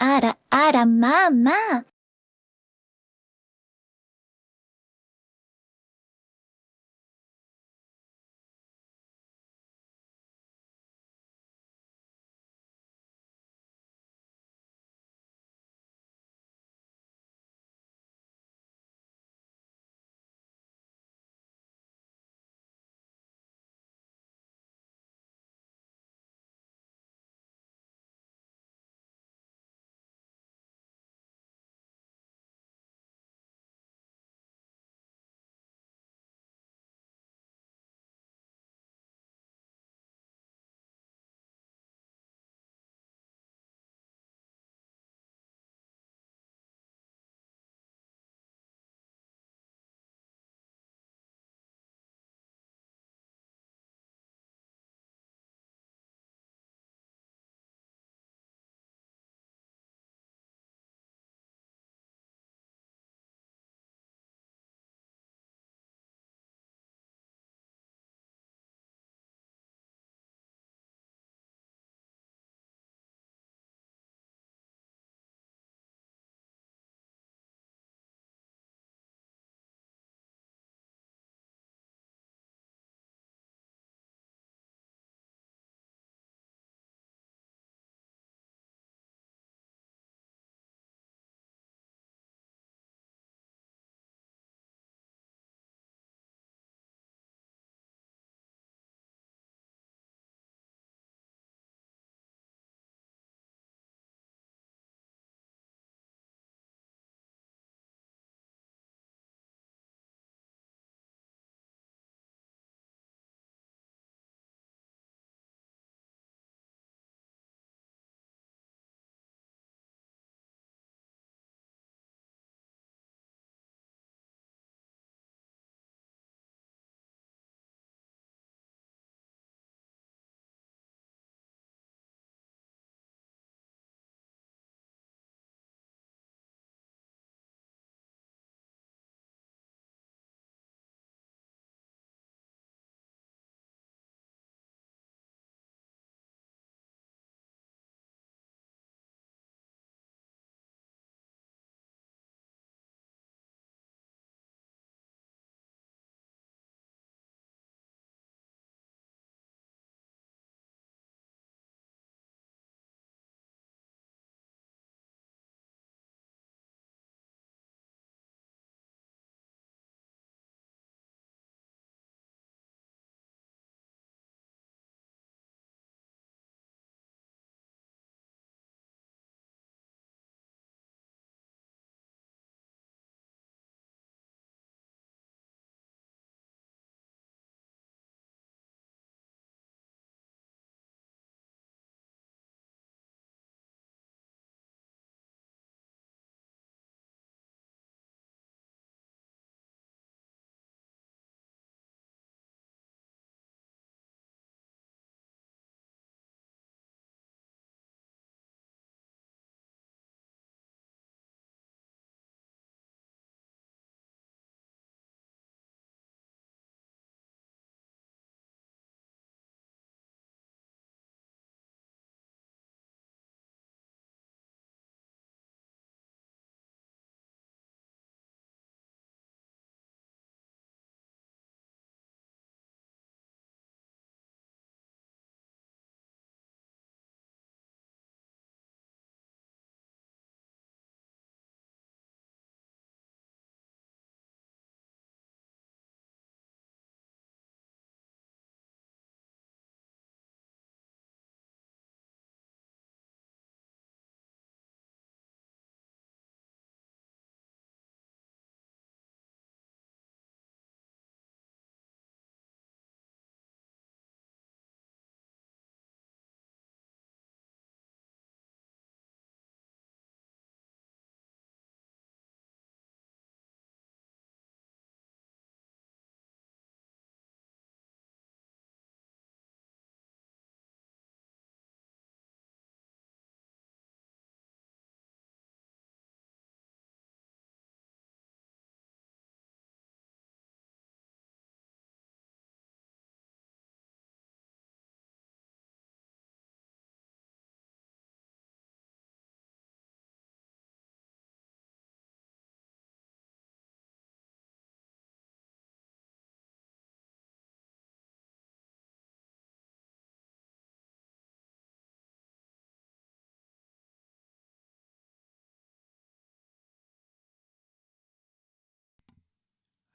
あらあら、まあまあ。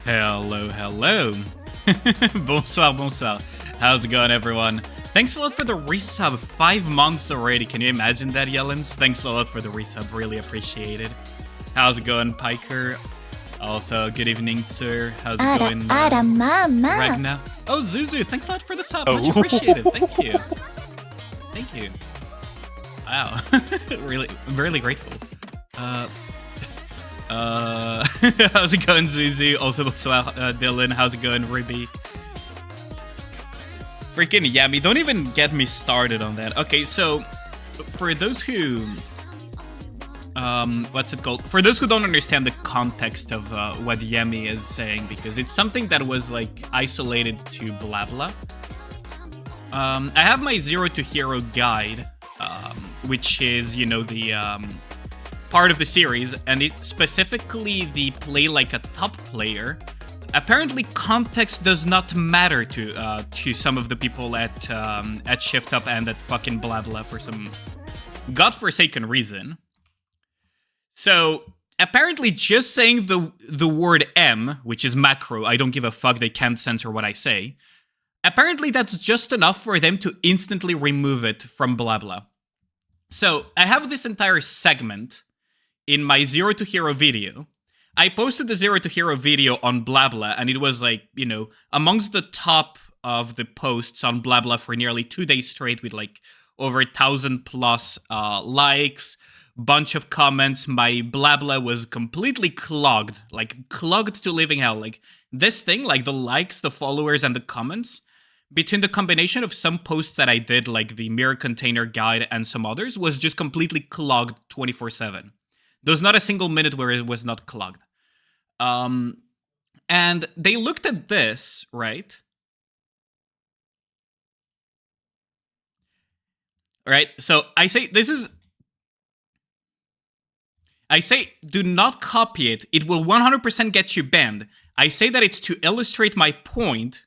Hello, hello. Bonsoir, bonsoir. How's it going, everyone? Thanks a lot for the resub. 5 months already. Can you imagine that, Yellens? Thanks a lot for the resub. Really appreciate it. How's it going, Piker? Also, good evening, sir. How's it going, Ragna? Oh, Zuzu, thanks a lot for the sub. Much appreciated. Thank you. Thank you. Wow. Really, I'm really grateful. How's it going, Zuzu? Also, Dylan, how's it going, Ruby? Freaking Yami, don't even get me started on that. Okay, so for those who, what's it called? For those who don't understand the context of what Yami is saying, because it's something that was like isolated to Blabla. I have my Zero to Hero guide, which is, you know, the part of the series, and it specifically the play like a top player. Apparently, context does not matter to some of the people at Shift Up and at fucking Blabla for some godforsaken reason. So apparently, just saying the word M, which is macro, I don't give a fuck. They can't censor what I say. Apparently, that's just enough for them to instantly remove it from Blabla. So I have this entire segment in my Zero to Hero video. I posted the Zero to Hero video on Blabla, and it was like, you know, amongst the top of the posts on Blabla for nearly 2 days straight with like over 1,000 plus likes, bunch of comments. My Blabla was completely clogged, like clogged to living hell. Like this thing, like the likes, the followers, and the comments, between the combination of some posts that I did, like the mirror container guide and some others, was just completely clogged 24/7. There was not a single minute where it was not clogged. And they looked at this, right? Right? So I say, do not copy it. It will 100% get you banned. I say that it's to illustrate my point.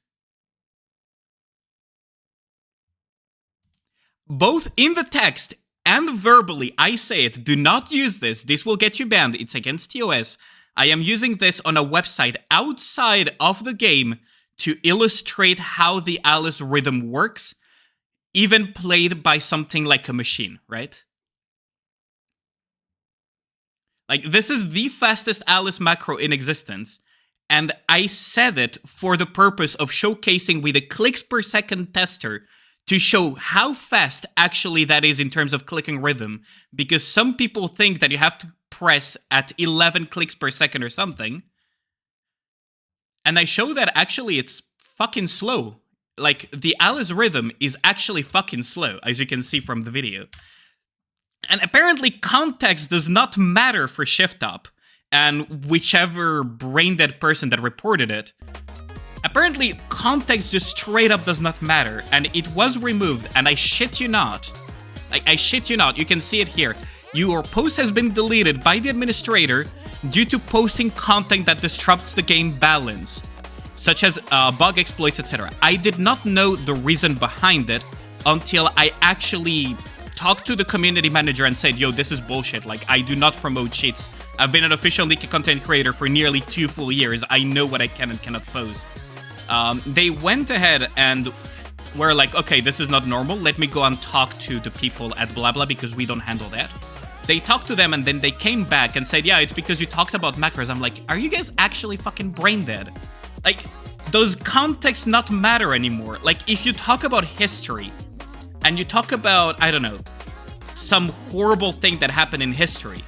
Both in the text and verbally, I say it, do not use this. This will get you banned. It's against TOS. I am using this on a website outside of the game to illustrate how the Alice rhythm works, even played by something like a machine, right? Like, this is the fastest Alice macro in existence, and I said it for the purpose of showcasing with a clicks per second tester to show how fast actually that is in terms of clicking rhythm, because some people think that you have to press at 11 clicks per second or something, and I show that actually it's fucking slow. Like, the Alice rhythm is actually fucking slow, as you can see from the video. And apparently context does not matter for Shift Up, and whichever brain-dead person that reported it, apparently context just straight up does not matter, and it was removed, and I shit you not. I shit you not, you can see it here. Your post has been deleted by the administrator due to posting content that disrupts the game balance, such as bug exploits, etc. I did not know the reason behind it until I actually talked to the community manager and said, yo, this is bullshit. Like, I do not promote cheats. I've been an official Nikki content creator for nearly 2 full years. I know what I can and cannot post. They went ahead and were like, okay, this is not normal. Let me go and talk to the people at Blabla because we don't handle that. They talked to them and then they came back and said, yeah, it's because you talked about macros. I'm like, are you guys actually fucking brain dead? Like, does context not matter anymore? Like, if you talk about history and you talk about, I don't know, some horrible thing that happened in history,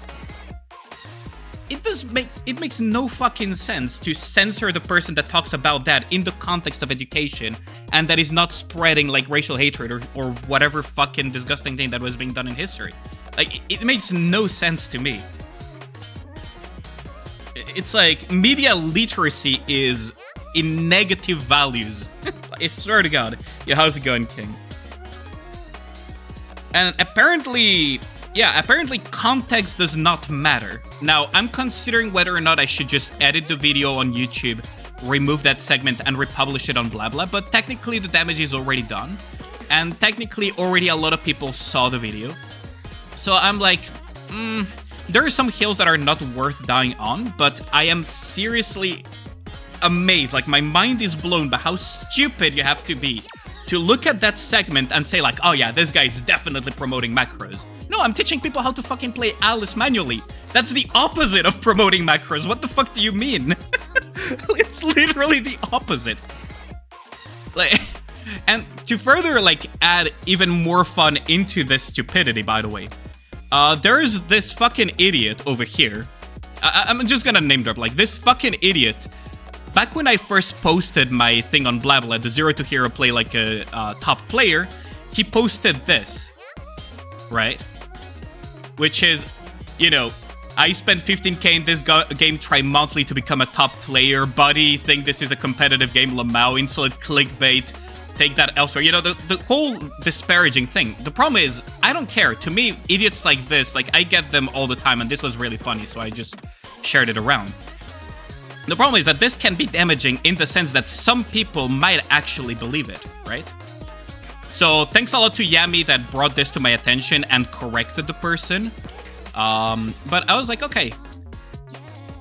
it makes no fucking sense to censor the person that talks about that in the context of education and that is not spreading like racial hatred or whatever fucking disgusting thing that was being done in history. Like, it makes no sense to me. It's like media literacy is in negative values. I swear to God. Yeah, how's it going, King? And apparently context does not matter. Now, I'm considering whether or not I should just edit the video on YouTube, remove that segment, and republish it on Blabla, but technically the damage is already done, and technically already a lot of people saw the video. So I'm like, there are some hills that are not worth dying on, but I am seriously amazed, like my mind is blown by how stupid you have to be to look at that segment and say like, oh yeah, this guy is definitely promoting macros. No, I'm teaching people how to fucking play Alice manually. That's the opposite of promoting macros. What the fuck do you mean? It's literally the opposite. Like, and to further like add even more fun into this stupidity, by the way, there is this fucking idiot over here. I'm just gonna name drop, like this fucking idiot. Back when I first posted my thing on BlaBla, the 0 to Hero play like a top player, he posted this, right? Which is, you know, I spent 15k in this game, try monthly to become a top player. Buddy, think this is a competitive game. Lamau, insolent clickbait. Take that elsewhere. You know, the whole disparaging thing. The problem is, I don't care. To me, idiots like this, like, I get them all the time, and this was really funny, so I just shared it around. The problem is that this can be damaging in the sense that some people might actually believe it, right? So, thanks a lot to Yami that brought this to my attention and corrected the person. But I was like, okay.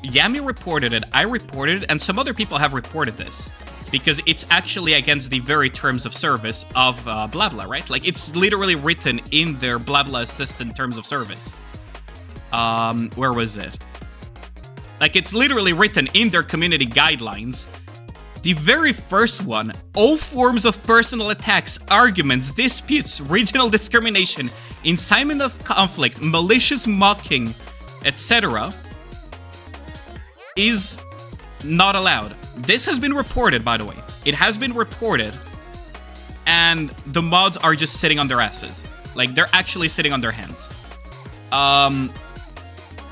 Yami reported it, I reported it, and some other people have reported this. Because it's actually against the very terms of service of BlaBla, right? Like, it's literally written in their BlaBla Assistant terms of service. Where was it? Like, it's literally written in their community guidelines. The very first one, all forms of personal attacks, arguments, disputes, regional discrimination, incitement of conflict, malicious mocking, etc. is not allowed. This has been reported, by the way. It has been reported, and the mods are just sitting on their asses. Like, they're actually sitting on their hands.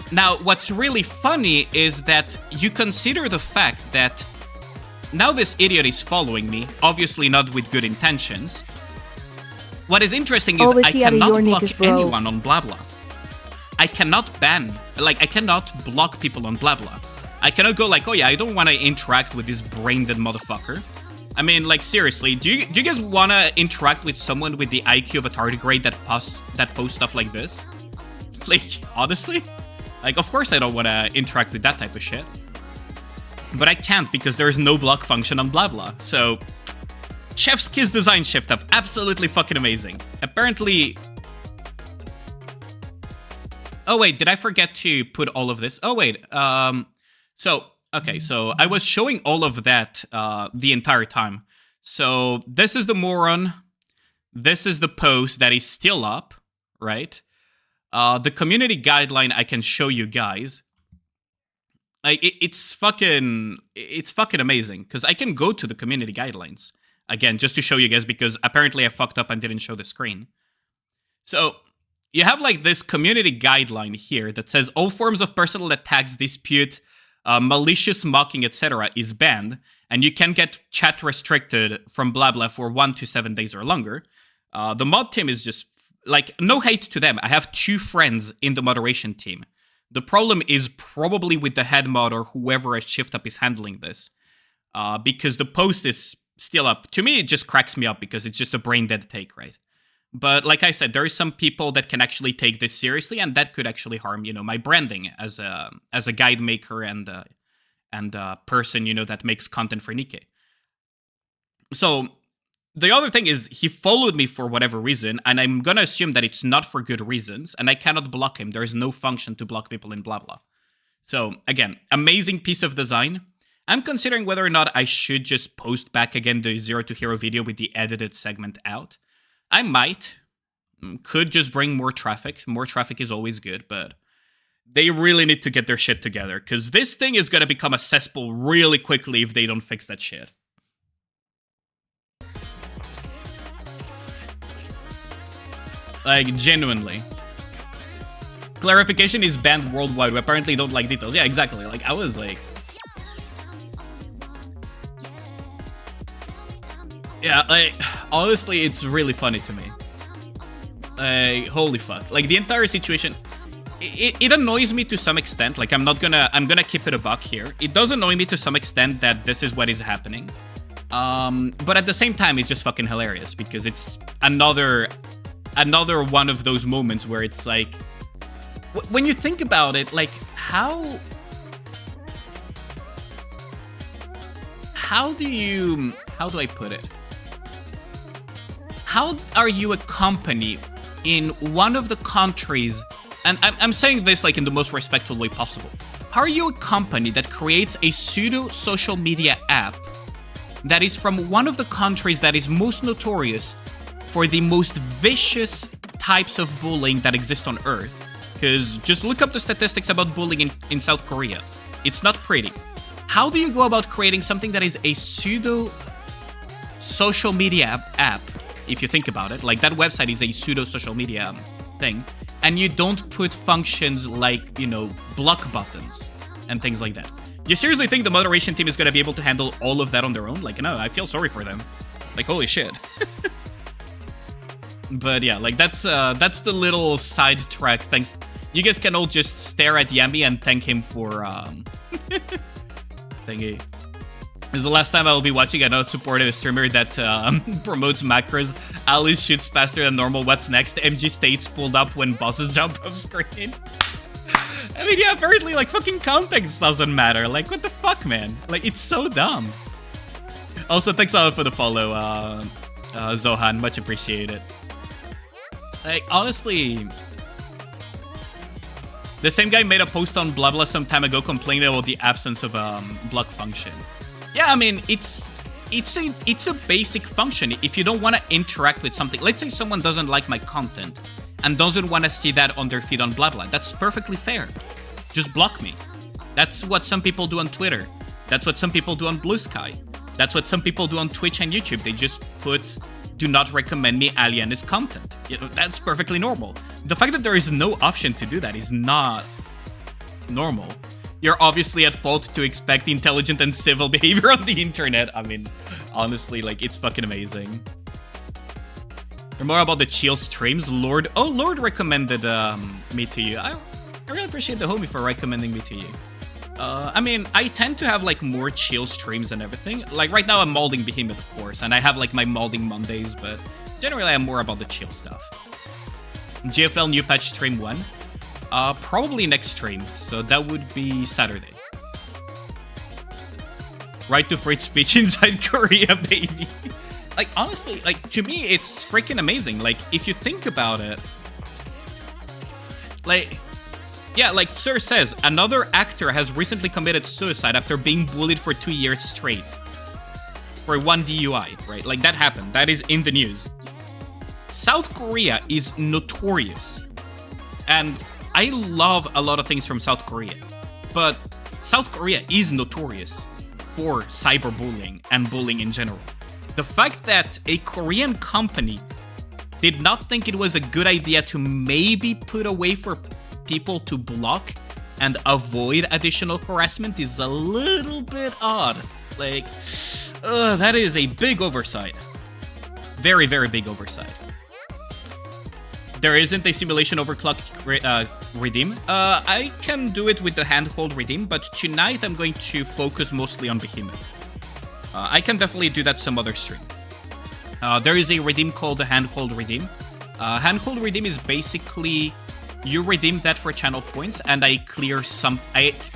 Now, what's really funny is that you consider the fact that now this idiot is following me, obviously not with good intentions. What is interesting is I cannot block anyone on BlaBla. I cannot ban, like, I cannot block people on BlaBla. I cannot go like, oh yeah, I don't want to interact with this brain-dead motherfucker. I mean, like, seriously, do you guys want to interact with someone with the IQ of a tardigrade that posts stuff like this? Like, honestly? Like, of course I don't want to interact with that type of shit. But I can't because there is no block function on BlaBla. So, Chef's Kiss design shift up. Absolutely fucking amazing. Apparently... Oh wait, did I forget to put all of this? Oh wait, okay, so I was showing all of that the entire time. So this is the moron. This is the post that is still up, right? The community guideline I can show you guys. Like, it's fucking amazing, because I can go to the community guidelines. Again, just to show you guys, because apparently I fucked up and didn't show the screen. So, you have like this community guideline here that says all forms of personal attacks, dispute, malicious mocking, etc. is banned, and you can get chat restricted from BlaBla for 1 to 7 days or longer. The mod team is just, like, no hate to them. I have 2 friends in the moderation team. The problem is probably with the head mod or whoever at ShiftUp is handling this. Because the post is still up. To me, it just cracks me up because it's just a brain-dead take, right? But like I said, there are some people that can actually take this seriously, and that could actually harm, you know, my branding as a guide maker and a person, you know, that makes content for Nikkei. So the other thing is he followed me for whatever reason, and I'm gonna assume that it's not for good reasons, and I cannot block him. There is no function to block people in BlaBla. So again, amazing piece of design. I'm considering whether or not I should just post back again the 0 to Hero video with the edited segment out. I might. Could just bring more traffic. More traffic is always good, but they really need to get their shit together, because this thing is going to become a cesspool really quickly if they don't fix that shit. Like, genuinely. Clarification is banned worldwide. We apparently don't like details. Yeah, exactly. Like, I was like... Yeah, like, honestly, it's really funny to me. Like, holy fuck. Like, the entire situation... It annoys me to some extent. Like, I'm gonna keep it a buck here. It does annoy me to some extent that this is what is happening. But at the same time, it's just fucking hilarious, because it's another one of those moments where it's like... When you think about it, like, how how do I put it? How are you a company in one of the countries, and I'm saying this like in the most respectful way possible. How are you a company that creates a pseudo social media app that is from one of the countries that is most notorious for the most vicious types of bullying that exist on Earth? Because just look up the statistics about bullying in South Korea. It's not pretty. How do you go about creating something that is a pseudo social media app, if you think about it? Like, that website is a pseudo social media thing, and you don't put functions like, you know, block buttons and things like that. Do you seriously think the moderation team is going to be able to handle all of that on their own? Like, no, I feel sorry for them. Like, holy shit. But yeah, like, that's the little sidetrack. Thanks. You guys can all just stare at Yami and thank him for thingy. This is the last time I will be watching another supportive streamer that promotes macros. Alice shoots faster than normal. What's next? MG states pulled up when bosses jump off screen. I mean, yeah, apparently, like, fucking context doesn't matter. Like, what the fuck, man? Like, it's so dumb. Also, thanks a lot for the follow, Zohan. Much appreciated. Like, honestly, the same guy made a post on blah blah some time ago complaining about the absence of block function. Yeah, I mean, it's a basic function. If you don't want to interact with something, let's say someone doesn't like my content and doesn't want to see that on their feed on blah blah, that's perfectly fair. Just block me. That's what some people do on Twitter. That's what some people do on Blue Sky. That's what some people do on Twitch and YouTube. They just put, do not recommend me alienist content. You know, that's perfectly normal. The fact that there is no option to do that is not normal. You're obviously at fault to expect intelligent and civil behavior on the internet. I mean, honestly, like, it's fucking amazing. For more about the chill streams, Lord recommended me to you. I really appreciate the homie for recommending me to you. I mean, I tend to have, like, more chill streams and everything. Like, right now I'm molding Behemoth, of course, and I have, like, my molding Mondays, but generally I'm more about the chill stuff. GFL new patch stream 1. Probably next stream, so that would be Saturday. Right to free speech inside Korea, baby. Like, honestly, like, to me, it's freaking amazing. Like, if you think about it, like, yeah, like Sir says, another actor has recently committed suicide after being bullied for 2 years straight. For 1 DUI, right? Like, that happened. That is in the news. South Korea is notorious. And I love a lot of things from South Korea. But South Korea is notorious for cyberbullying and bullying in general. The fact that a Korean company did not think it was a good idea to maybe put a way for people to block and avoid additional harassment is a little bit odd. Like, that is a big oversight. Very, very big oversight. There isn't a simulation overclock redeem. I can do it with the handhold redeem, but tonight I'm going to focus mostly on Behemoth. I can definitely do that some other stream. There is a redeem called the handhold redeem. Handhold redeem is basically you redeem that for channel points, and I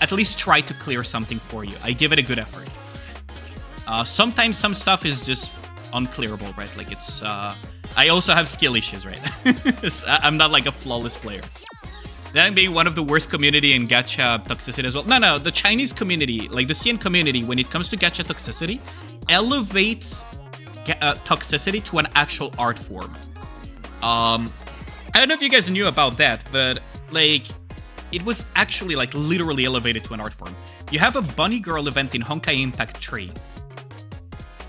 at least try to clear something for you. I give it a good effort. Sometimes some stuff is just unclearable, right? Like, it's I also have skill issues, right? I'm not like a flawless player. That being one of the worst community in gacha toxicity as well. No, the Chinese community, like the CN community, when it comes to gacha toxicity, elevates toxicity to an actual art form. I don't know if you guys knew about that, but like, it was actually like literally elevated to an art form. You have a Bunny Girl event in Honkai Impact 3.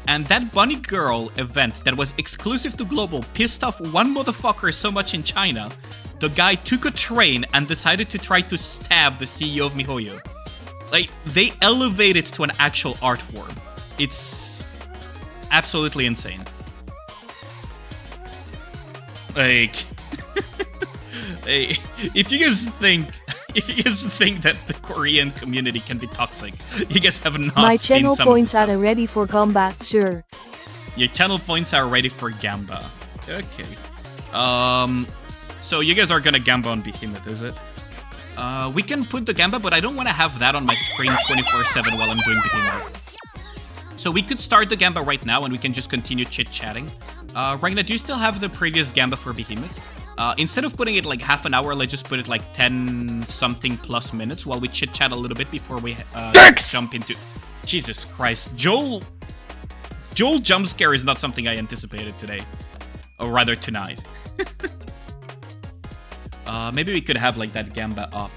And that Bunny Girl event that was exclusive to Global pissed off one motherfucker so much in China, the guy took a train and decided to try to stab the CEO of MiHoYo. Like, they elevated to an actual art form. It's absolutely insane. Like, hey, if you guys think that the Korean community can be toxic, you guys have not My seen channel some points of the are ready for combat, sir. Your channel points are ready for Gamba. Okay. So you guys are gonna Gamba on Behemoth, is it? We can put the Gamba, but I don't want to have that on my screen 24/7 while I'm doing Behemoth. So we could start the Gamba right now and we can just continue chit-chatting. Ragna, do you still have the previous Gamba for Behemoth? Instead of putting it like half an hour, let's just put it like 10 something plus minutes while we chit-chat a little bit before we jump into... Jesus Christ. Joel jump scare is not something I anticipated today. Or rather tonight. Maybe we could have like that Gamba up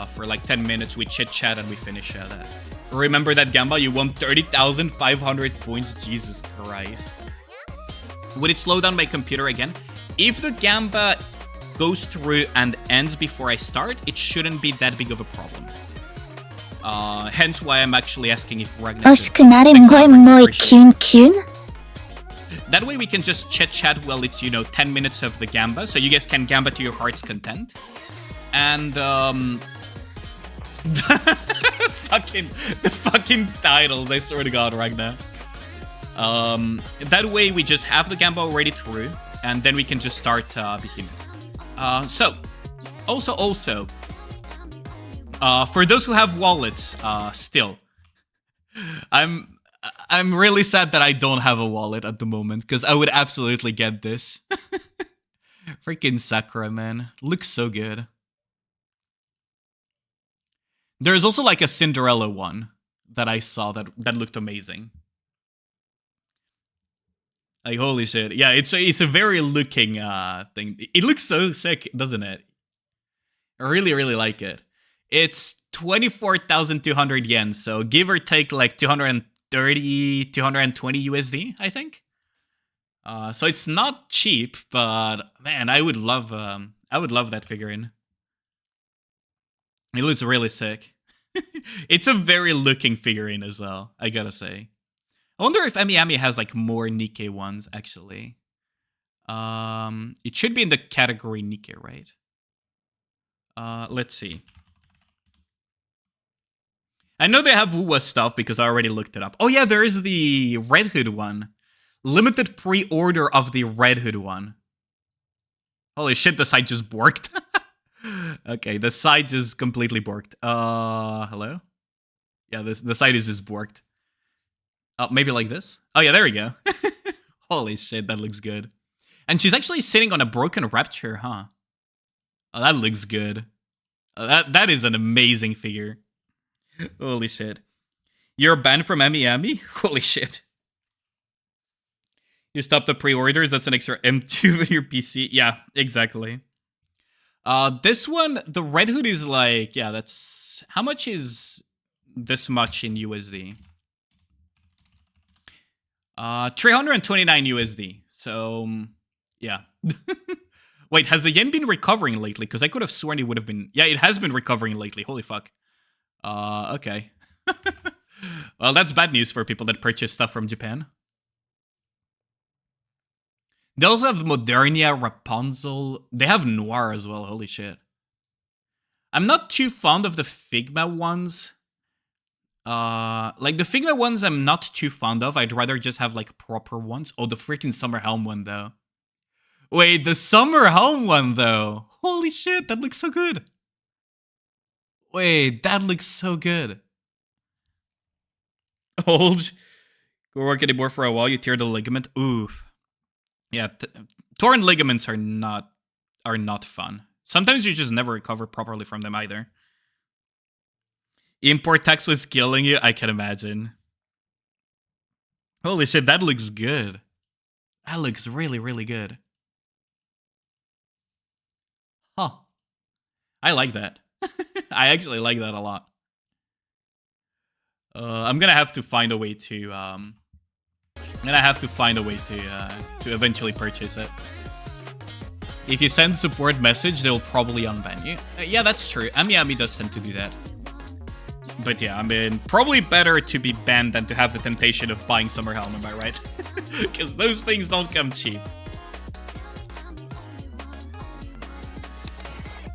for like 10 minutes. We chit-chat and we finish that. Remember that Gamba? You won 30,500 points. Jesus Christ. Would it slow down my computer again? If the Gamba goes through and ends before I start, it shouldn't be that big of a problem. Hence why I'm actually asking if Ragnar... 欲しくなる声もキュンキュン That way we can just chit-chat while it's, 10 minutes of the Gamba, so you guys can Gamba to your heart's content. And, the fucking titles, I swear to God, Ragnar. That way we just have the Gamba already through, and then we can just start Behemoth. So, also, for those who have wallets, still, I'm really sad that I don't have a wallet at the moment, because I would absolutely get this. Freaking Sakura, man. Looks so good. There's also like a Cinderella one that I saw that looked amazing. Like, holy shit. Yeah, it's a very looking thing. It looks so sick, doesn't it? I really, really like it. It's 24,200 yen, so give or take like 230, 220 USD, I think. So it's not cheap, but man, I would love that figurine. It looks really sick. It's a very looking figurine as well, I gotta say. I wonder if Emi has like more Nikkei ones, actually. It should be in the category Nikkei, right? Let's see. I know they have Wuwa stuff because I already looked it up. Oh yeah, there is the Red Hood one. Limited pre-order of the Red Hood one. Holy shit, the site just borked. Okay, the site just completely borked. Hello? Yeah, the site is just borked. Maybe like this? Oh yeah, there we go. Holy shit, that looks good. And she's actually sitting on a broken rapture, huh? Oh, that looks good. That is an amazing figure. Holy shit. You're banned from Emi? Holy shit. You stop the pre-orders, that's an extra M2 on your PC. Yeah, exactly. This one, the Red Hood is like, yeah, that's... How much is this much in USD? 329 USD. So, yeah. Wait, has the yen been recovering lately? Because I could have sworn it would have been... Yeah, it has been recovering lately. Holy fuck. Okay. Well, that's bad news for people that purchase stuff from Japan. They also have Modernia, Rapunzel. They have Noir as well. Holy shit. I'm not too fond of the Figma ones. Like the Figma ones I'm not too fond of. I'd rather just have like proper ones. Oh, the freaking Summer Helm one though. Wait, the Summer Helm one though. Holy shit, that looks so good. Wait, that looks so good. Old. Go work anymore for a while, you tear the ligament. Oof. Yeah, torn ligaments are not fun. Sometimes you just never recover properly from them either. Import tax was killing you, I can imagine. Holy shit, that looks good. That looks really, really good. Huh. I like that. I actually like that a lot. I'm gonna have to find a way to to eventually purchase it. If you send support message, they'll probably unban you. Yeah, that's true. Emi does tend to do that. But yeah, I mean, probably better to be banned than to have the temptation of buying Summer Helm, am I right? Because those things don't come cheap.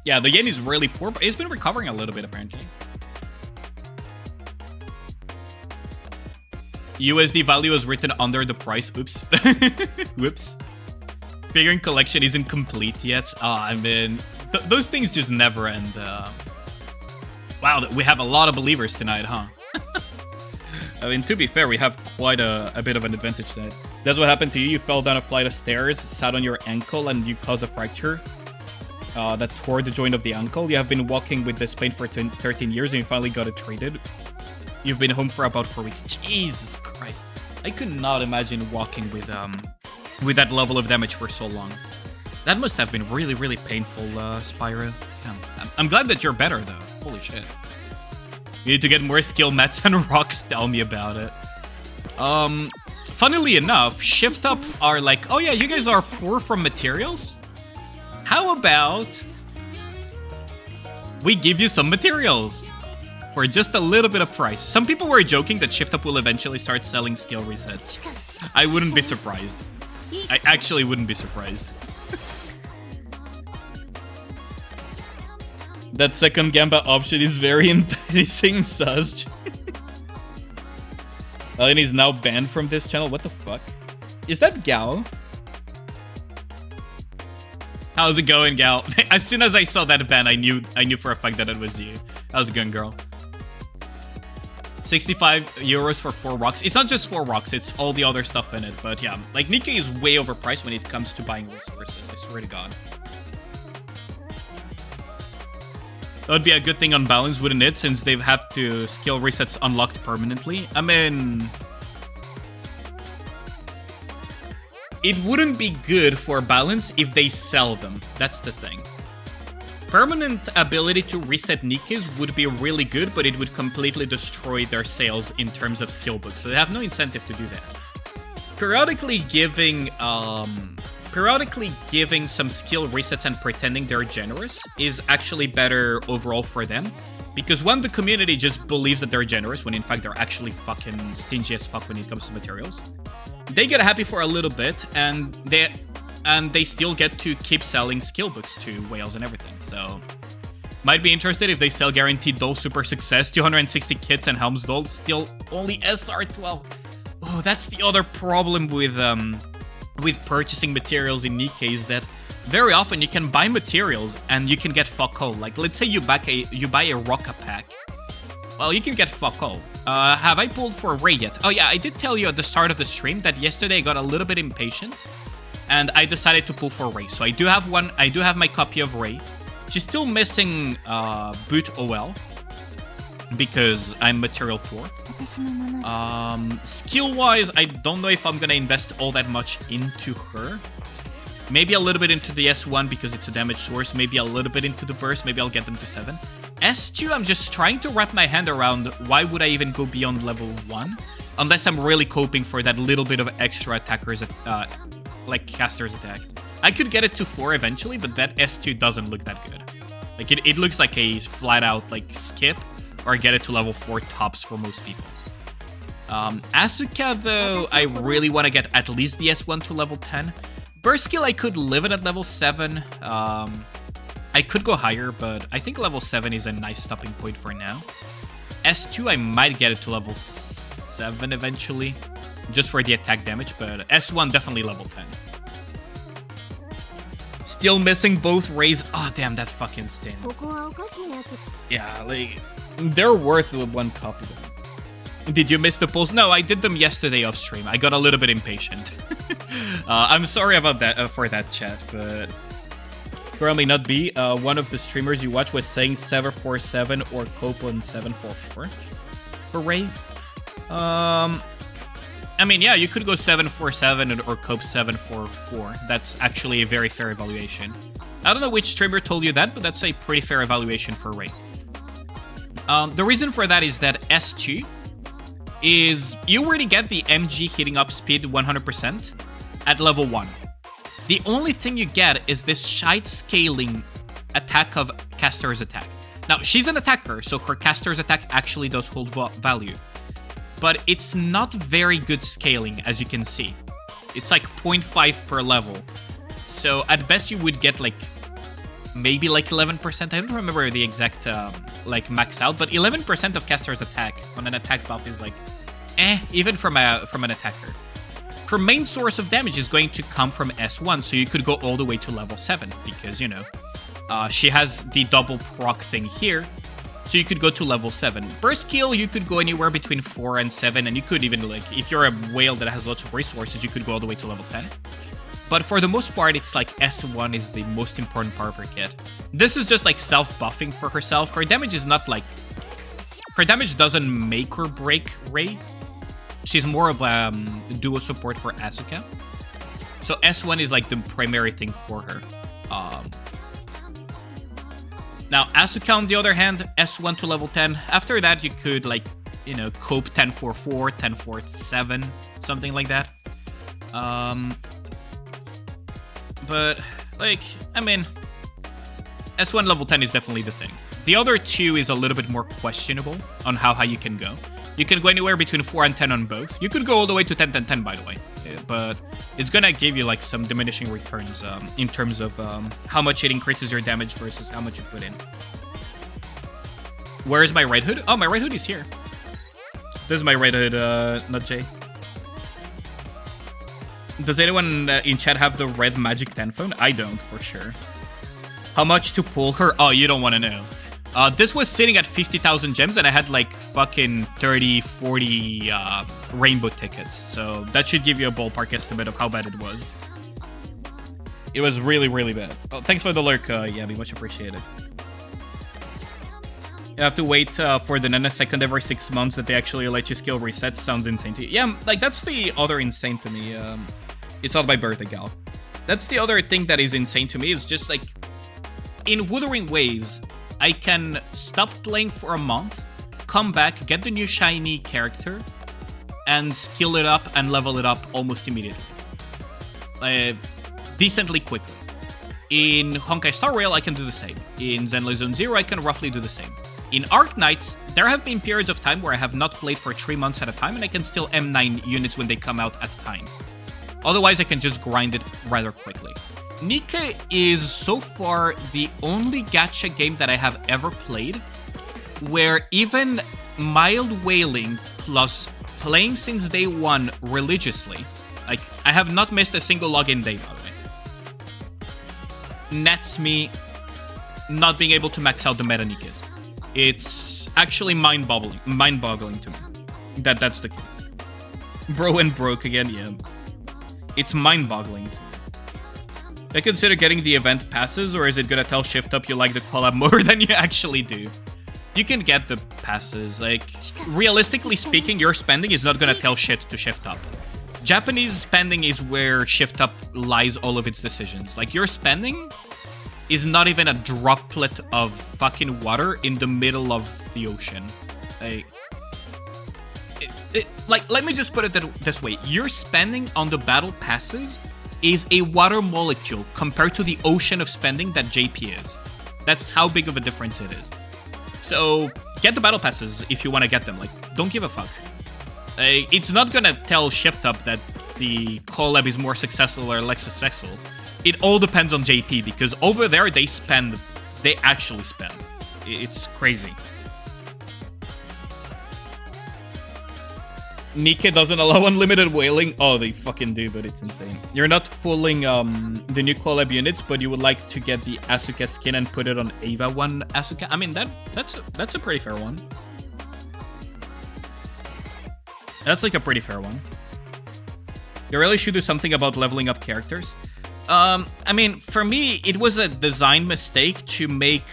Yeah, the yen is really poor, but it's been recovering a little bit, apparently. USD value is written under the price. Oops. Whoops. Figuring collection isn't complete yet. I mean, those things just never end. Wow, we have a lot of believers tonight, huh? I mean, to be fair, we have quite a bit of an advantage there. That's what happened to you. You fell down a flight of stairs, sat on your ankle, and you caused a fracture that tore the joint of the ankle. You have been walking with this pain for 13 years, and you finally got it treated. You've been home for about 4 weeks. Jesus Christ. I could not imagine walking with that level of damage for so long. That must have been really, really painful, Spyro. I'm glad that you're better, though. Holy shit. You need to get more skill, mats and rocks. Tell me about it. Funnily enough, Shift Up are like, oh yeah, you guys are poor from materials? How about we give you some materials for just a little bit of price? Some people were joking that Shift Up will eventually start selling skill resets. I wouldn't be surprised. I actually wouldn't be surprised. That second Gamba option is very enticing, sus. And he's now banned from this channel. What the fuck? Is that Gal? How's it going, Gal? As soon as I saw that ban, I knew for a fact that it was you. How's it going, girl? 65 euros for 4 rocks. It's not just 4 rocks, it's all the other stuff in it. But yeah, like Nikkei is way overpriced when it comes to buying resources. I swear to God. That would be a good thing on balance, wouldn't it? Since they have to skill resets unlocked permanently. I mean, it wouldn't be good for balance if they sell them. That's the thing. Permanent ability to reset Nikkeis would be really good, but it would completely destroy their sales in terms of skill books. So they have no incentive to do that. Periodically giving some skill resets and pretending they're generous is actually better overall for them. Because one, the community just believes that they're generous when in fact they're actually fucking stingy as fuck when it comes to materials. They get happy for a little bit, and they still get to keep selling skill books to whales and everything. So might be interested if they sell guaranteed doll super success, 260 kits and helms doll, still only SR12. Oh, that's the other problem with purchasing materials in Nikkei, is that very often you can buy materials and you can get fuck all. Like, let's say you buy a Roca pack. Well, you can get fuck all. Have I pulled for Ray yet? Oh yeah, I did tell you at the start of the stream that yesterday I got a little bit impatient and I decided to pull for Ray. So I do have one. I do have my copy of Ray. She's still missing Boot OL because I'm material poor. Skill-wise, I don't know if I'm gonna invest all that much into her. Maybe a little bit into the S1 because it's a damage source. Maybe a little bit into the burst. Maybe I'll get them to 7. S2, I'm just trying to wrap my hand around why would I even go beyond level 1? Unless I'm really coping for that little bit of extra attackers, like caster's attack. I could get it to 4 eventually, but that S2 doesn't look that good. Like, it looks like a flat-out, like, skip, or get it to level 4 tops for most people. Asuka, though, I really want to get at least the S1 to level 10. Burst skill, I could live it at level 7. I could go higher, but I think level 7 is a nice stopping point for now. S2, I might get it to level 7 eventually, just for the attack damage, but S1 definitely level 10. Still missing both Rays. Oh, damn, that fucking stings. Yeah, like, they're worth 1 copy. Did you miss the polls? No, I did them yesterday off stream. I got a little bit impatient. I'm sorry about that for that chat, but probably not be. One of the streamers you watch was saying 747 or cope on 744 for Ray. I mean, yeah, you could go 747 or cope 744. That's actually a very fair evaluation. I don't know which streamer told you that, but that's a pretty fair evaluation for Ray. The reason for that is that S2 is you already get the MG hitting up speed 100% at level 1. The only thing you get is this shite scaling attack of caster's attack. Now, she's an attacker, so her caster's attack actually does hold value. But it's not very good scaling, as you can see. It's like 0.5 per level. So at best you would get like maybe like 11%. I don't remember the exact like max out, but 11% of caster's attack on an attack buff is like even from an attacker. Her main source of damage is going to come from S1, so you could go all the way to level 7 because, you know, she has the double proc thing here. So you could go to level 7. Burst skill, you could go anywhere between 4 and 7, and you could even, like, if you're a whale that has lots of resources, you could go all the way to level 10. But for the most part, it's like S1 is the most important part of her kit. This is just like self-buffing for herself. Her damage is not like... Her damage doesn't make or break Rei. She's more of a duo support for Asuka. So S1 is like the primary thing for her. Now, Asuka, on the other hand, S1 to level 10. After that, you could, like, you know, cope 10-4-4, 10-4-7, something like that. But, like, I mean, S1 level 10 is definitely the thing. The other two is a little bit more questionable on how high you can go. You can go anywhere between 4 and 10 on both. You could go all the way to 10-10-10, by the way. But it's gonna give you, like, some diminishing returns in terms of how much it increases your damage versus how much you put in. Where is my Red Hood? Oh, my Red Hood is here. This is my Red Hood, not Jay. Does anyone in chat have the red Magic 10 phone? I don't, for sure. How much to pull her? Oh, you don't want to know. This was sitting at 50,000 gems, and I had like fucking 30, 40 rainbow tickets. So that should give you a ballpark estimate of how bad it was. It was really, really bad. Oh, thanks for the lurk, Yami. Much appreciated. You have to wait for the nanosecond every 6 months that they actually let you skill resets. Sounds insane to you. Yeah, like that's the other insane to me. It's not my birthday, gal. That's the other thing that is insane to me. Is just like, in Wuthering Waves, I can stop playing for a month, come back, get the new shiny character, and skill it up and level it up almost immediately. Decently quickly. In Honkai Star Rail, I can do the same. In Zenless Zone Zero, I can roughly do the same. In Arc Knights, there have been periods of time where I have not played for 3 months at a time, and I can still M9 units when they come out at times. Otherwise, I can just grind it rather quickly. Nikke is so far the only gacha game that I have ever played where even mild whaling plus playing since day one religiously, like, I have not missed a single login day, by the way, nets me not being able to max out the meta Nikkes. It's actually mind-boggling to me that that's the case. Bro and broke again, yeah. It's mind-boggling to me. I consider getting the event passes, or is it gonna tell Shift Up you like the collab more than you actually do? You can get the passes. Like, realistically speaking, your spending is not gonna tell shit to Shift Up. Japanese spending is where Shift Up lies all of its decisions. Like, your spending is not even a droplet of fucking water in the middle of the ocean. Like, let me just put it this way. Your spending on the battle passes is a water molecule compared to the ocean of spending that JP is. That's how big of a difference it is. So, get the battle passes if you want to get them. Like, don't give a fuck. It's not gonna tell Shift Up that the collab is more successful or less successful. It all depends on JP, because over there they actually spend. It's crazy. Nikke doesn't allow unlimited whaling. Oh, they fucking do, but it's insane. You're not pulling the new collab units, but you would like to get the Asuka skin and put it on Ava 1 Asuka. I mean, that's a pretty fair one. That's like a pretty fair one. You really should do something about leveling up characters. I mean, for me, it was a design mistake to make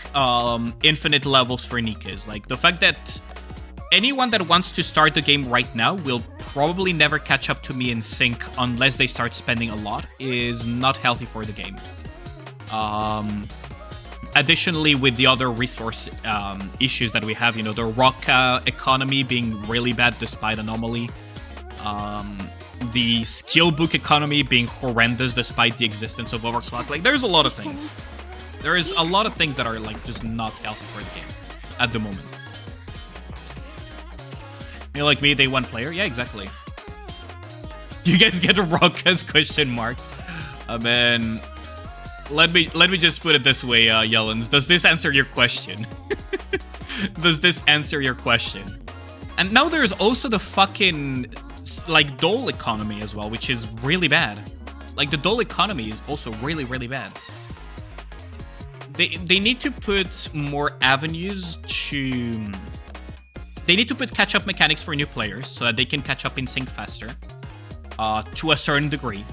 infinite levels for Nikkes. Like, the fact that anyone that wants to start the game right now will probably never catch up to me in sync unless they start spending a lot is not healthy for the game. Additionally, with the other resource issues that we have, you know, the rock economy being really bad despite Anomaly, the skill book economy being horrendous despite the existence of Overclock. Like, there's a lot of things. There is a lot of things that are, like, just not healthy for the game at the moment. You know, like me, day one player? Yeah, exactly. You guys get a Rock's question mark. Man, let me just put it this way, Yellens. Does this answer your question? Does this answer your question? And now there's also the fucking, like, dole economy as well, which is really bad. Like, the dole economy is also really, really bad. they need to put more avenues to... They need to put catch-up mechanics for new players so that they can catch up in sync faster. To a certain degree.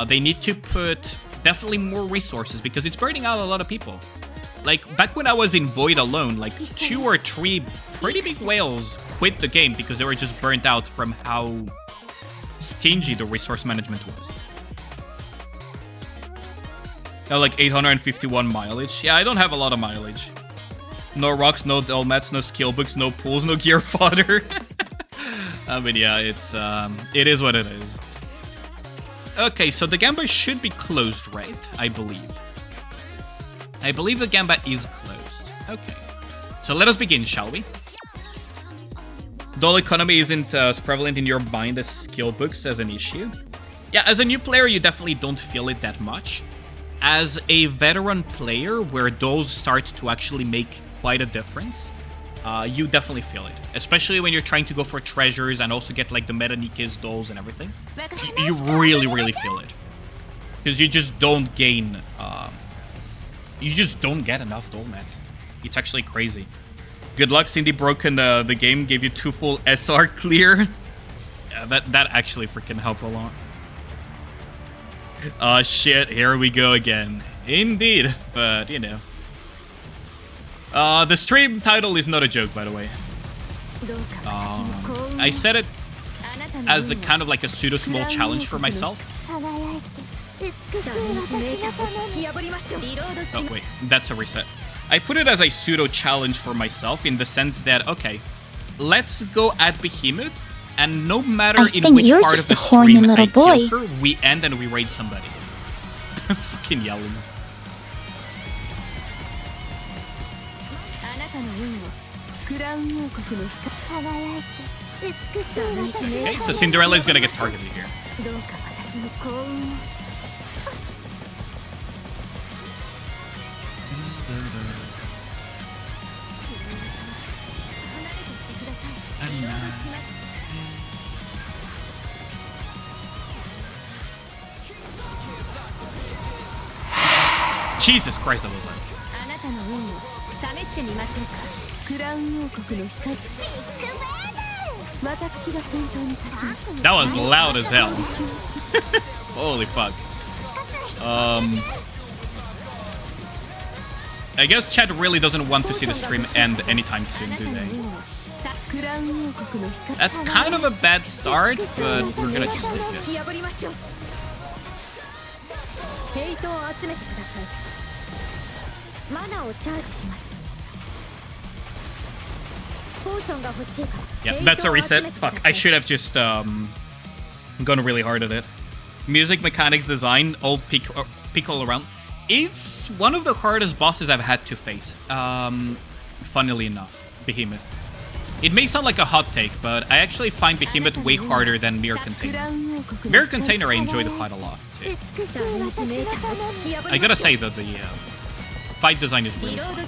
They need to put definitely more resources because it's burning out a lot of people. Like, back when I was in Void alone, like 2 or 3 pretty big whales quit the game because they were just burnt out from how stingy the resource management was. Now, like 851 mileage. Yeah, I don't have a lot of mileage. No rocks, no helmets, no skill books, no pools, no gear fodder. I mean, yeah, it is what it is. Okay, so the Gamba should be closed, right? I believe. I believe the Gamba is closed. Okay. So let us begin, shall we? Dull economy isn't as prevalent in your mind as skill books as an issue. Yeah, as a new player, you definitely don't feel it that much. As a veteran player, where those start to actually make quite a difference, you definitely feel it. Especially when you're trying to go for treasures and also get like the Meta Nikes dolls and everything. You really, really feel it. Because you just don't gain... you just don't get enough Dolmet. It's actually crazy. Good luck, Cindy broken the game, gave you 2 full SR clear. Yeah, that actually freaking helped a lot. Oh shit, here we go again. Indeed, but you know. The stream title is not a joke, by the way. I said it as a kind of like a pseudo small challenge for myself. Oh wait, that's a reset. I put it as a pseudo challenge for myself in the sense that, okay, let's go at Behemoth, and no matter in which part of the stream I kill her, we end and we raid somebody. Fucking yells. Okay, so Cinderella is gonna get targeted here. Jesus Christ, that was loud. That was loud as hell. Holy fuck. I guess chat really doesn't want to see the stream end anytime soon, do they? That's kind of a bad start, but we're gonna just stick it. Yeah, that's a reset. Fuck, I should have just gone really hard at it. Music, mechanics, design, all peak all around. It's one of the hardest bosses I've had to face. Funnily enough, Behemoth. It may sound like a hot take, but I actually find Behemoth way harder than Mirror Container. Mirror Container, I enjoy the fight a lot, too. I gotta say that the fight design is really fun.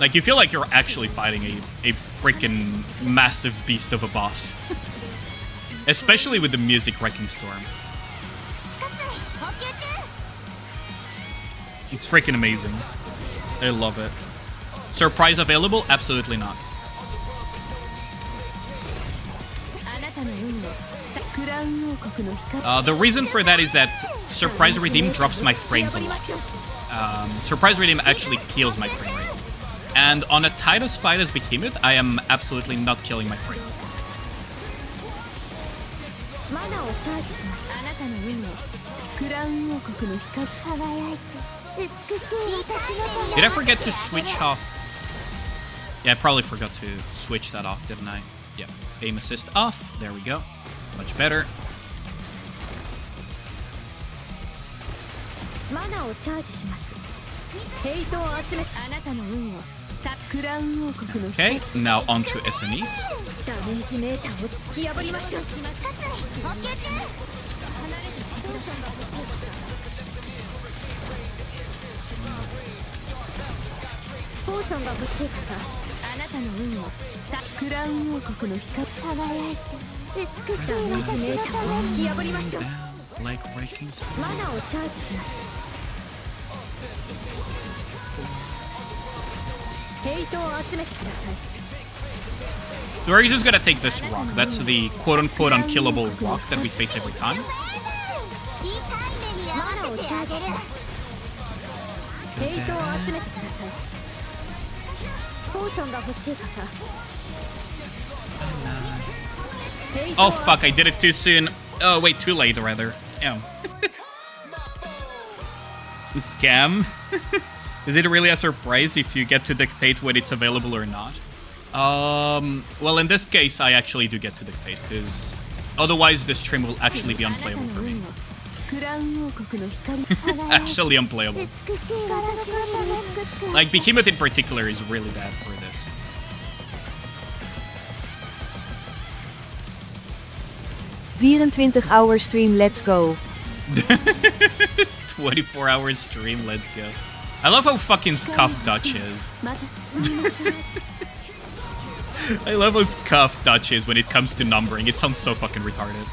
Like, you feel like you're actually fighting a freaking massive beast of a boss. Especially with the music Wrecking Storm. It's freaking amazing. I love it. Surprise available? Absolutely not. The reason for that is that Surprise Redeem drops my frames a lot. Surprise Redeem actually kills my frame rate. And on a Titus fight as Behemoth, I am absolutely not killing my frames. Did I forget to switch off? Yeah, I probably forgot to switch that off, didn't I? Yeah, aim assist off. There we go. Much better. Okay, now on to SNEs. Like breaking stone. マナをチャージしますヘイトを集めてください So we're just gonna take this rock. That's the quote-unquote unkillable rock that we face every time. マナをチャージしますヘイトを集めてくださいポーションが欲しい方 Oh fuck, I did it too soon. Oh wait, too late rather. Damn. Scam. Is it really a surprise if you get to dictate when it's available or not? Well, in this case, I actually do get to dictate, because otherwise the stream will actually be unplayable for me. Actually unplayable. Like, Behemoth in particular is really bad for this. hour stream, let's go. 24-hour stream, let's go. I love how fucking scuffed Dutch is. I love how scuffed Dutch is when it comes to numbering. It sounds so fucking retarded.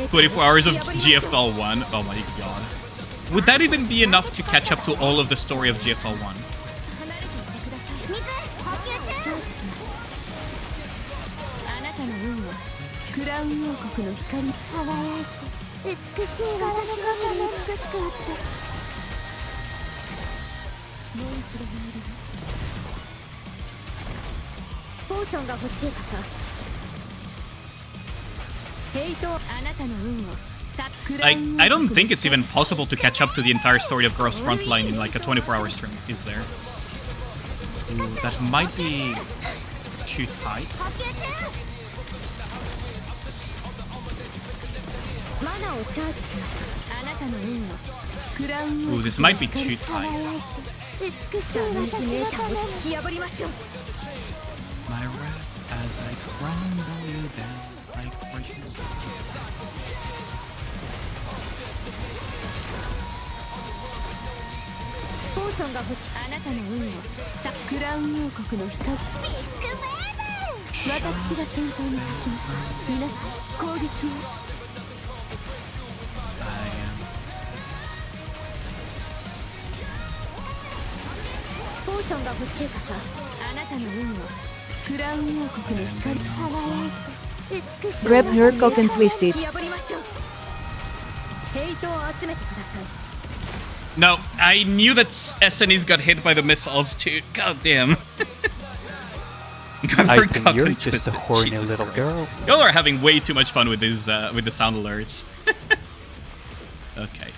24 hours of GFL 1. Oh my god. Would that even be enough to catch up to all of the story of GFL 1? I don't think it's even possible to catch up to the entire story of Girls Frontline in like a 24-hour stream, is there? Ooh, that might be too tight. Ooh, this might be too tight. My wrath as I crumble you down like breaking stone. Grab her cock and twist it. No, I knew that SNEs got hit by the missiles too. God damn. I think you're just a horny Jesus little Christ. Girl. Y'all are having way too much fun with these with the sound alerts. Okay.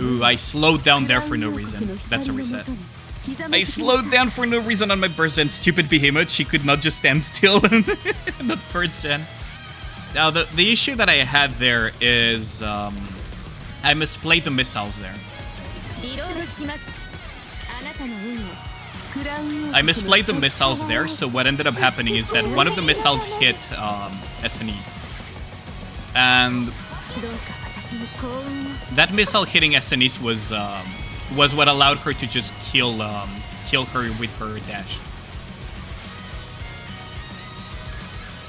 Ooh, I slowed down there for no reason. That's a reset. I slowed down for no reason on my burst and stupid Behemoth. She could not just stand still in the burst gen. Now, the issue that I had there is I misplayed the missiles there. I misplayed the missiles there, so what ended up happening is that one of the missiles hit SNEs. And that missile hitting SNEs was what allowed her to just kill her with her dash.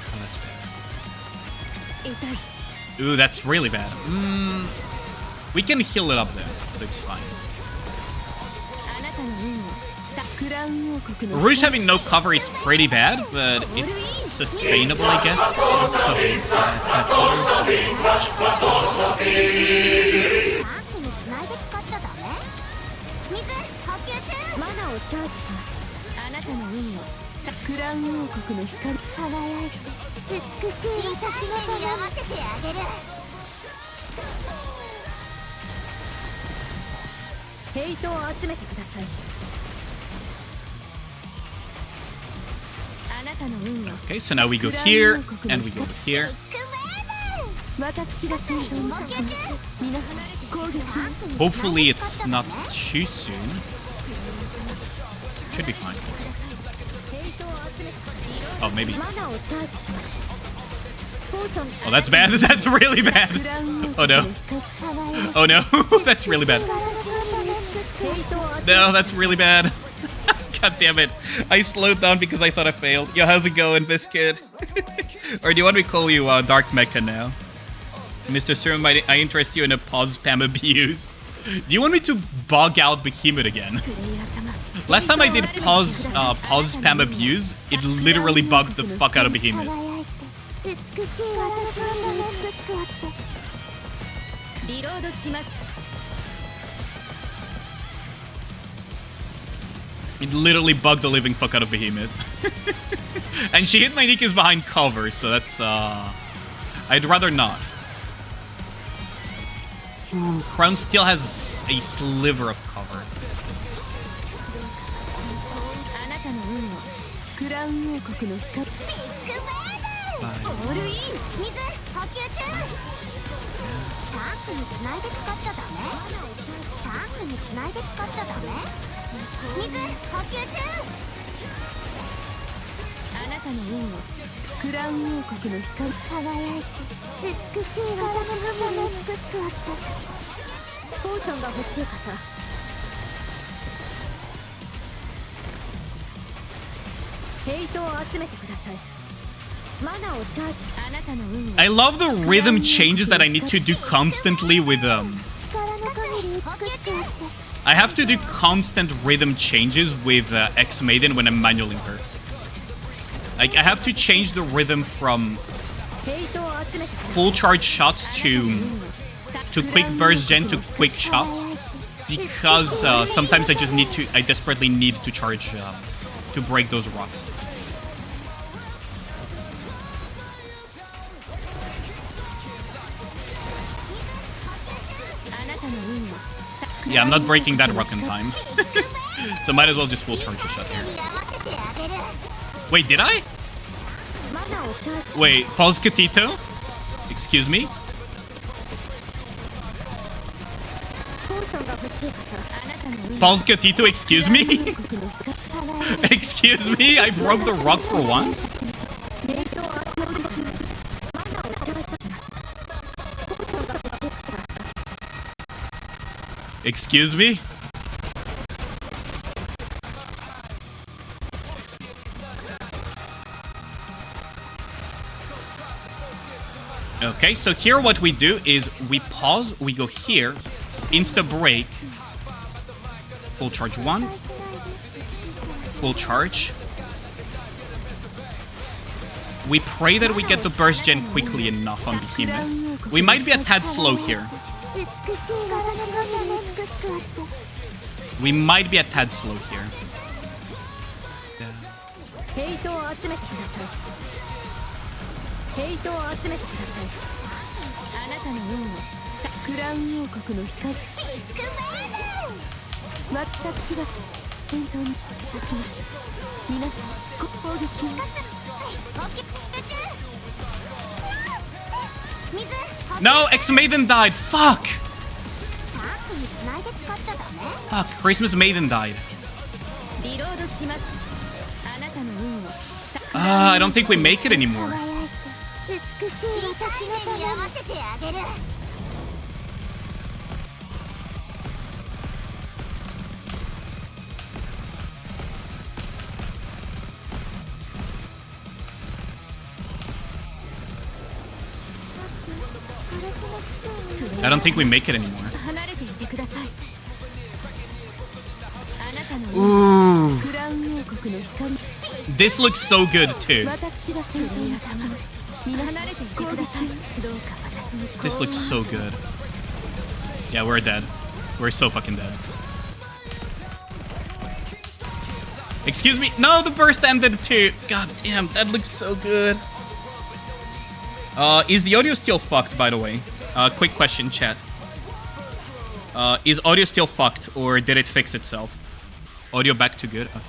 Oh, that's bad. Ooh, that's really bad. We can heal it up there, but it's fine. Rouge having no cover is pretty bad, but it's sustainable, I guess. Okay, so now we go here, and we go over here. Hopefully it's not too soon. Should be fine. Oh, maybe. Oh, that's bad. That's really bad. Oh no. Oh no. That's really bad. No, that's really bad. God damn it. I slowed down because I thought I failed. Yo, how's it going, Biscuit? Or do you want me to call you Dark Mecha now? Mr. Serum, I interest you in a pause spam abuse. Do you want me to bug out Behemoth again? Last time I did pause spam abuse, it literally bugged the fuck out of Behemoth. It literally bugged the living fuck out of Behemoth. And she hit my Niki's behind cover, so that's, I'd rather not. Ooh, Crown still has a sliver of cover. I love the rhythm changes that I need to do constantly with I have to do constant rhythm changes with X Maiden when I'm manualing her. Like, I have to change the rhythm from full charge shots to quick burst gen to quick shots, because sometimes I desperately need to charge to break those rocks. Yeah, I'm not breaking that rock in time. So might as well just full charge the shot here. Wait, did I? Wait, pause Catito? Excuse me? Pause Catito, excuse me? Excuse me? I broke the rock for once? Excuse me? Okay, so here what we do is we pause, we go here, insta break, full charge 1, full charge. We pray that we get the burst gen quickly enough on Behemoth. We might be a tad slow here. We might be a tad slow here. No, X Maiden died. Fuck. Fuck, Christmas Maiden died. I don't think we make it anymore. I don't think we make it anymore. Ooh. This looks so good too. This looks so good. Yeah, we're dead. We're so fucking dead. Excuse me. No, the burst ended too. God damn, that looks so good. Is the audio still fucked, by the way? Quick question, chat. Is audio still fucked, or did it fix itself? Audio back to good? Okay.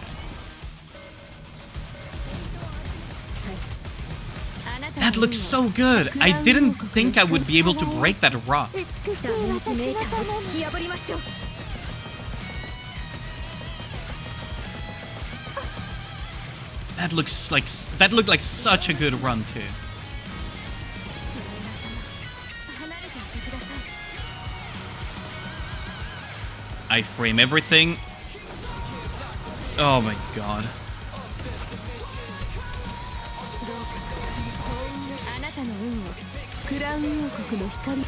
That looks so good. I didn't think I would be able to break that rock. That looked like such a good run too. I frame everything. Oh my god. あなたの運をクラウン王国の光ビッ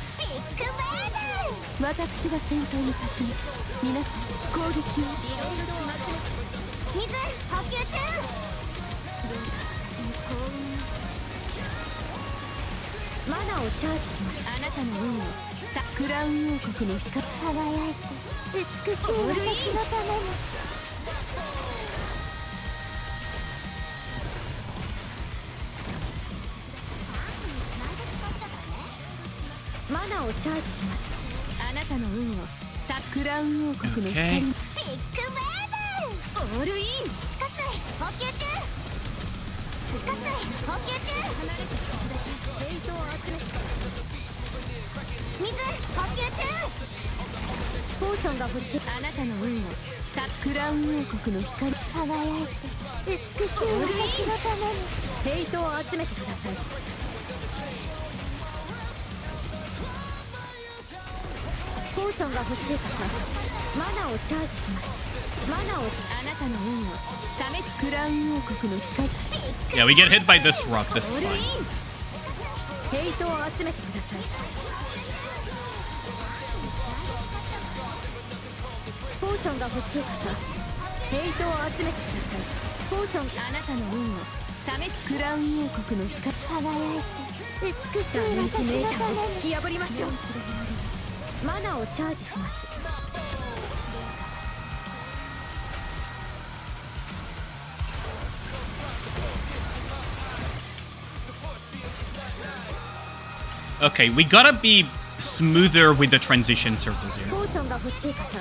グベール私が先頭に立ちます。皆さん攻撃を水補給中。マナをチャージします。あなたの運をクラウン王国の光輝いて美しい私のために。マナをチャージします。あなたの運をクラウン王国の光ビッグウェーブオールイン地下水補給中。地下水補給中。離れてください。ヘイトを集めて水補給中。ポーションが欲しい。あなたの運をクラウン王国の光輝いて美しい私のために。ヘイトを集めてください。ポーションが欲しい方、マナをチャージします。マナをあなたの運を試しクラウン王国の光。 Yeah, we get hit by this rock. This is fine. ヘイトを集めてください。ポーションが欲しい方、ヘイトを集めてください。ポーションあなたの運を試しクラウン王国の光輝いて美しい私のために。突き破りましょう。マナをチャージします。Okay, we gotta be smoother with the transition circles here. ポーションが欲しい方。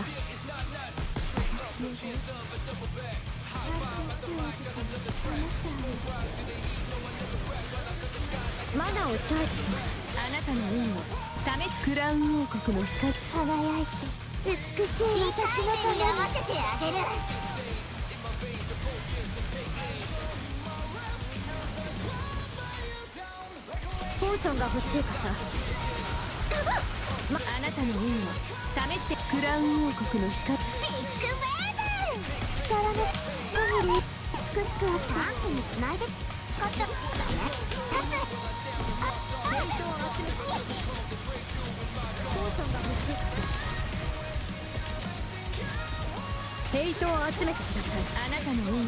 マナをチャージします。あなたの運をクラウン王国の光輝いて美しい私のために。合わせてあげる。ポーションが欲しい方、あなたの運を試してクラウン王国の光ビッグウェーブ力の5ミリ美しくあったランプにつないで使っちゃったね。パスヘイトを集めてポーションが欲しい方、ヘイトを集めてください。あなたの運を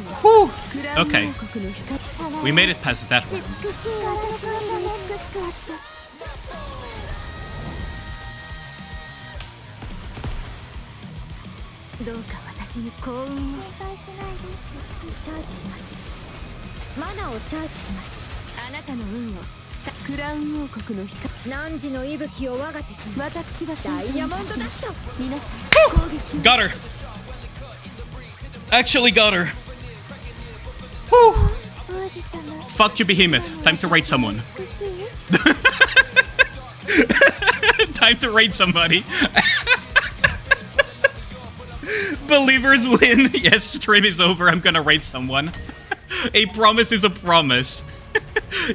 クラウン王国の光 We made it past that one. 美しい私のために美しくあった。どうか私に幸運を心配しないで。チャージします。マナをチャージします。あなたの運をクラウン王国の光汝の息吹を我が敵に。私がダイヤモンドダスト。皆さん攻撃を。 Got her. Actually got her. Woo. Fuck you, Behemoth. Time to raid someone. Time to raid somebody. Believers win. Yes, stream is over. I'm gonna raid someone. A promise is a promise.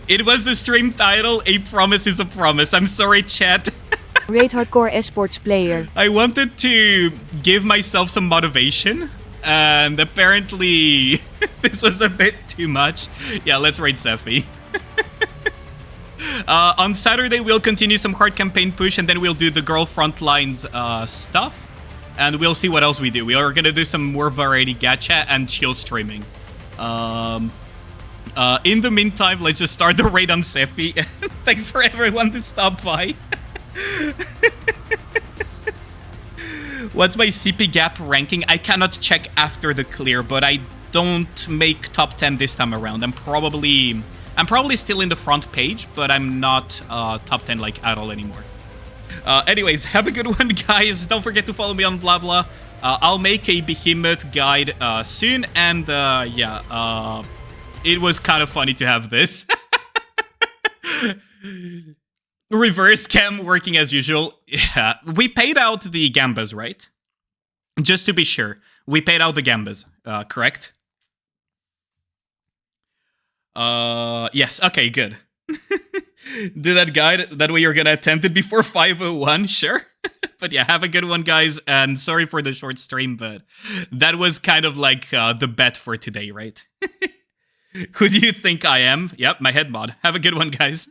It was the stream title. A promise is a promise. I'm sorry, chat. Raid hardcore esports player. I wanted to give myself some motivation, and apparently this was a bit too much. Yeah, let's raid Sephi. On Saturday, we'll continue some hard campaign push, and then we'll do the girl frontlines stuff. And we'll see what else we do. We are gonna do some more variety gacha and chill streaming. In the meantime, let's just start the raid on Sephi. Thanks for everyone to stop by. What's my CP gap ranking? I cannot check after the clear, but I don't make top 10 this time around. I'm probably still in the front page, but I'm not top 10 like at all anymore. Anyways, have a good one, guys. Don't forget to follow me on blah blah. I'll make a Behemoth guide soon, and yeah, it was kind of funny to have this. Reverse cam working as usual. Yeah, we paid out the gambas, right? Just to be sure, we paid out the gambas, correct? Yes. Okay, good. Do that guide. That way you're gonna attempt it before 5:01. Sure. But yeah, have a good one, guys. And sorry for the short stream, but that was kind of like the bet for today, right? Who do you think I am? Yep, my head mod. Have a good one, guys.